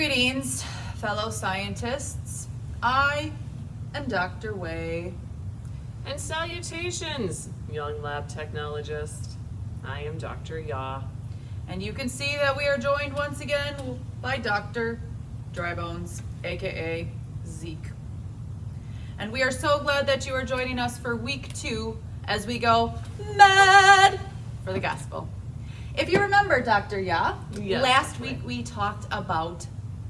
Greetings, fellow scientists. I am Dr. Way. And salutations, young lab technologist. I am Dr. Yah. And you can see that we are joined once again by Dr. Drybones, aka Zeke. And we are so glad that you are joining us for week 2 as we go mad for the gospel. If you remember, Dr. Yah, Yes, last week we talked about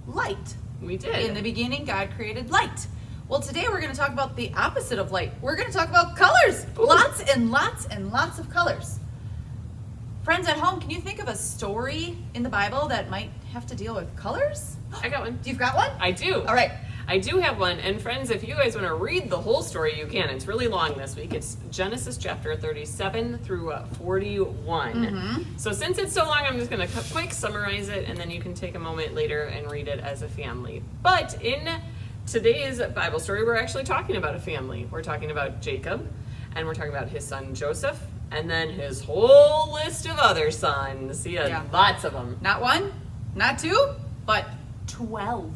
light. We did. In the beginning, God created light. Well, today we're going to talk about the opposite of light. We're going to talk about colors. Ooh. Lots and lots and lots of colors. Friends at home, can you think of a story in the Bible that might have to deal with colors? I got one. You've got one? I do. All right. I do have one. And friends, if you guys want to read the whole story, you can. It's really long this week. It's Genesis chapter 37 through 41. Mm-hmm. So since it's so long, I'm just going to quick summarize it, and then you can take a moment later and read it as a family. But in today's Bible story, we're actually talking about a family. We're talking about Jacob, and we're talking about his son Joseph, and then his whole list of other sons. Yeah. Lots of them. Not one, not two, but 12.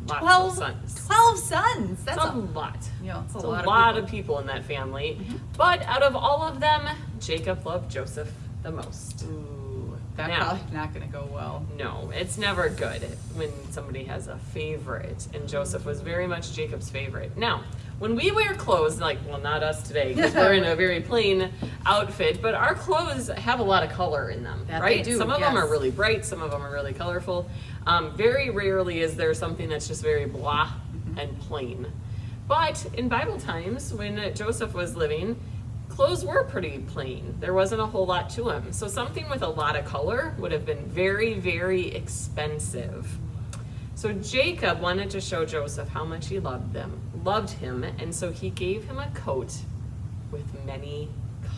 Lots of sons. 12 sons. That's a lot. Yeah, it's It's a a lot lot of people in that family. Mm-hmm. But out of all of them, Jacob loved Joseph the most. Ooh, that's Now- probably not going to go well. No, it's never good when somebody has a favorite, and Joseph was very much Jacob's favorite. Now, when we wear clothes, well, not us today, because we're in a very plain outfit, but our clothes have a lot of color in them, That right? they do, Some of them yes. are really bright, some of them are really colorful. Very rarely is there something that's just very blah and plain. But in Bible times, when Joseph was living, clothes were pretty plain. There wasn't a whole lot to them. So something with a lot of color would have been very, very expensive. So Jacob wanted to show Joseph how much he loved him, and so he gave him a coat with many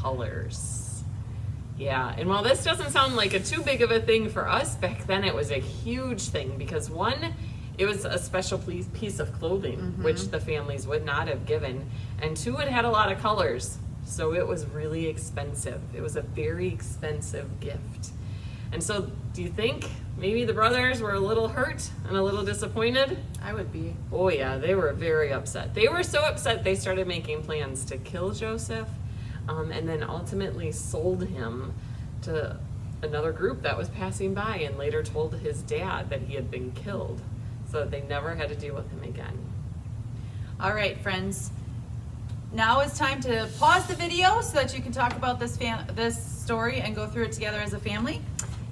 colors. Yeah, and while this doesn't sound like too big of a thing for us, back then it was a huge thing because one, it was a special piece of clothing, which the families would not have given, and two, it had a lot of colors, so it was really expensive. It was a very expensive gift. And so do you think maybe the brothers were a little hurt and a little disappointed? I would be. Oh yeah, they were very upset. They were so upset they started making plans to kill Joseph, and then ultimately sold him to another group that was passing by and later told his dad that he had been killed so that they never had to deal with him again. All right, friends. Now it's time to pause the video so that you can talk about this story and go through it together as a family.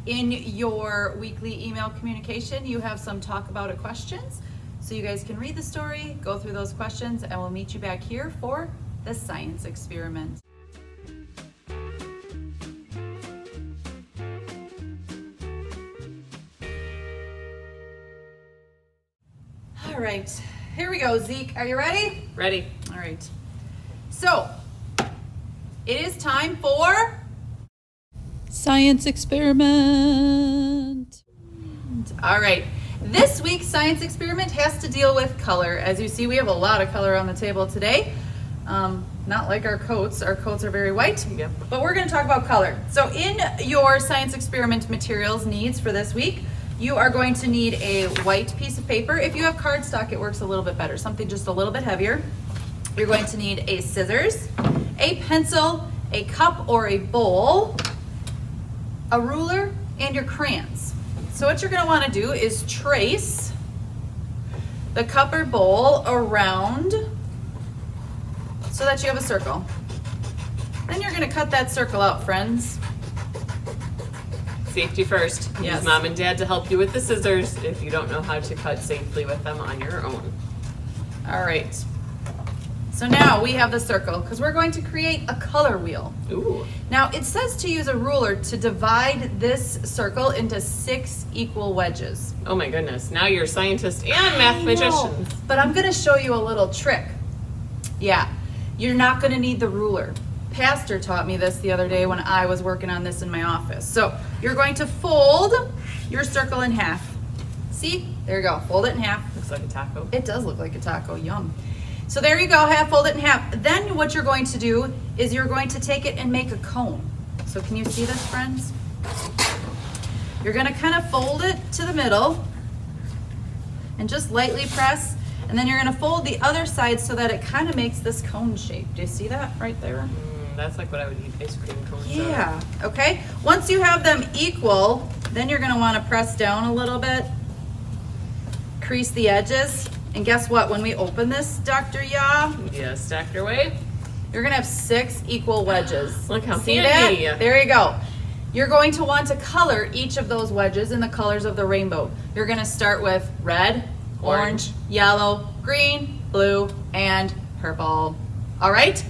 In your weekly email communication, you have some talk about it questions. So you guys can read the story, go through those questions, and we'll meet you back here for the science experiment. All right, here we go, Zeke. Are you ready? Ready? All right. So, it is time for science experiment. All right. This week's science experiment has to deal with color. As you see, we have a lot of color on the table today. Not like our coats. Our coats are very white. Yep. But we're going to talk about color. So in your science experiment materials needs for this week, you are going to need a white piece of paper. If you have cardstock, it works a little bit better. Something just a little bit heavier. You're going to need a scissors, a pencil, a cup or a bowl, a ruler, and your crayons. So what you're going to want to do is trace the cup or bowl around so that you have a circle. Then you're going to cut that circle out, friends. Safety first. Yes. Use mom and dad to help you with the scissors if you don't know how to cut safely with them on your own. All right. So now we have the circle because we're going to create a color wheel. Ooh. Now it says to use a ruler to divide this circle into 6 equal wedges. Oh my goodness. Now you're a scientist and I mathematician. know, but I'm going to show you a little trick. Yeah, you're not going to need the ruler. Pastor taught me this the other day when I was working on this in my office. So you're going to fold your circle in half. See? There you go. Fold it in half. Looks like a taco. It does look like a taco. Yum. So there you go. Fold it in half. Then what you're going to do is you're going to take it and make a cone. So can you see this, friends? You're going to kind of fold it to the middle and just lightly press. And then you're gonna fold the other side so that it kind of makes this cone shape. Do you see that right there? That's like what I would eat ice cream cones out of. Yeah, okay. Once you have them equal, then you're gonna wanna press down a little bit, crease the edges, and guess what? When we open this, Dr. Yah, Yes, Dr. Way. you're gonna have 6 equal wedges. Look how See handy. that? There you go. You're going to want to color each of those wedges in the colors of the rainbow. You're gonna start with red, orange, yellow, green, blue, and purple. All right?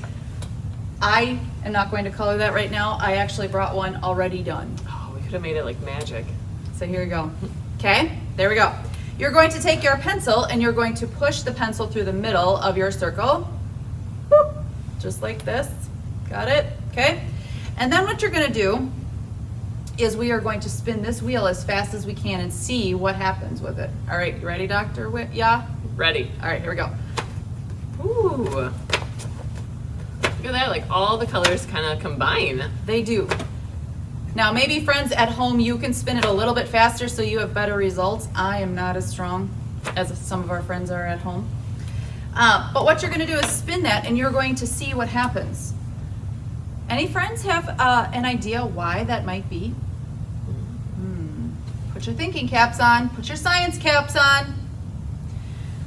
I am not going to color that right now. I actually brought one already done. Oh, we could have made it like magic. So here we go. Okay, there we go. You're going to take your pencil and you're going to push the pencil through the middle of your circle. Boop, just like this. Got it? Okay. And then what you're gonna do is we are going to spin this wheel as fast as we can and see what happens with it. All right, you ready, Dr. Yah? Ready. All right, here we go. Ooh. Look at that, like all the colors kind of combine. They do. Now, maybe friends at home, you can spin it a little bit faster so you have better results. I am not as strong as some of our friends are at home. But what you're gonna do is spin that and you're going to see what happens. Any friends have an idea why that might be? Put your thinking caps on, put your science caps on.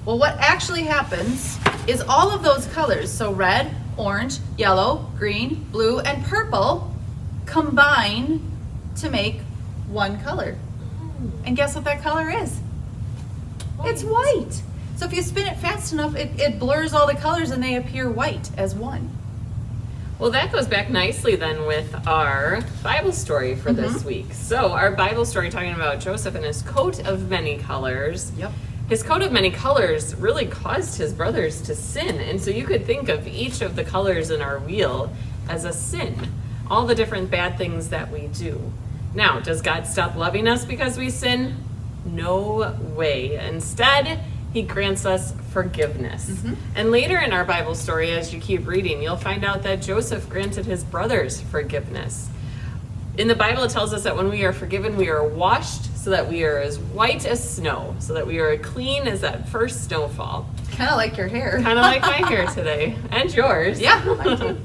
Well, what actually happens is all of those colors, so red, orange, yellow, green, blue, and purple, combine to make one color. And guess what that color is? It's white. So if you spin it fast enough, it blurs all the colors and they appear white as one. Well, that goes back nicely then with our Bible story for this week. So our Bible story talking about Joseph and his coat of many colors. Yep. His coat of many colors really caused his brothers to sin. And so you could think of each of the colors in our wheel as a sin. All the different bad things that we do. Now, does God stop loving us because we sin? No way. Instead, he grants us forgiveness. And later in our Bible story, as you keep reading, you'll find out that Joseph granted his brothers forgiveness. In the Bible, it tells us that when we are forgiven, we are washed so that we are as white as snow, so that we are clean as that first snowfall. Kind of like your hair. Kind of like my hair today, and yours. Yeah, mine too.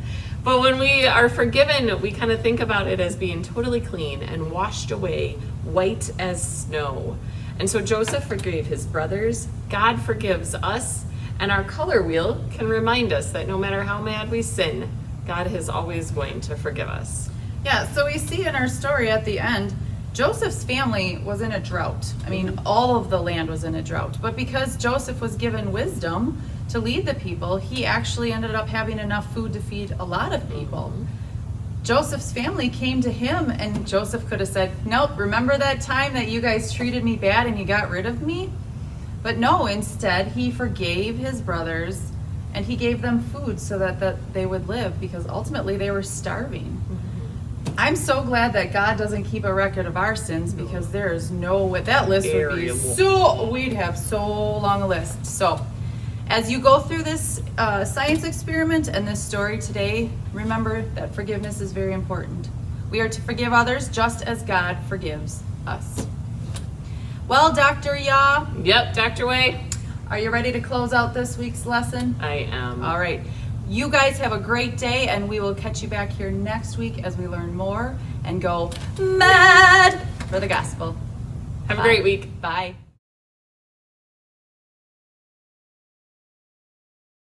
But when we are forgiven, we kind of think about it as being totally clean and washed away, white as snow. And so Joseph forgave his brothers, God forgives us, and our color wheel can remind us that no matter how mad we sin, God is always going to forgive us. Yeah, so we see in our story at the end, Joseph's family was in a drought. I mean, all of the land was in a drought. But because Joseph was given wisdom to lead the people, he actually ended up having enough food to feed a lot of people. Joseph's family came to him and Joseph could have said, nope, remember that time that you guys treated me bad and you got rid of me? But no, instead he forgave his brothers and he gave them food so that they would live because ultimately they were starving. I'm so glad that God doesn't keep a record of our sins because there is no way, that list would be we'd have so long a list. So as you go through this science experiment and this story today, remember that forgiveness is very important. We are to forgive others just as God forgives us. Well, Dr. Yah. Yep, Dr. Way. Are you ready to close out this week's lesson? I am. All right. You guys have a great day, and we will catch you back here next week as we learn more and go mad for the gospel. Have a great week. Bye.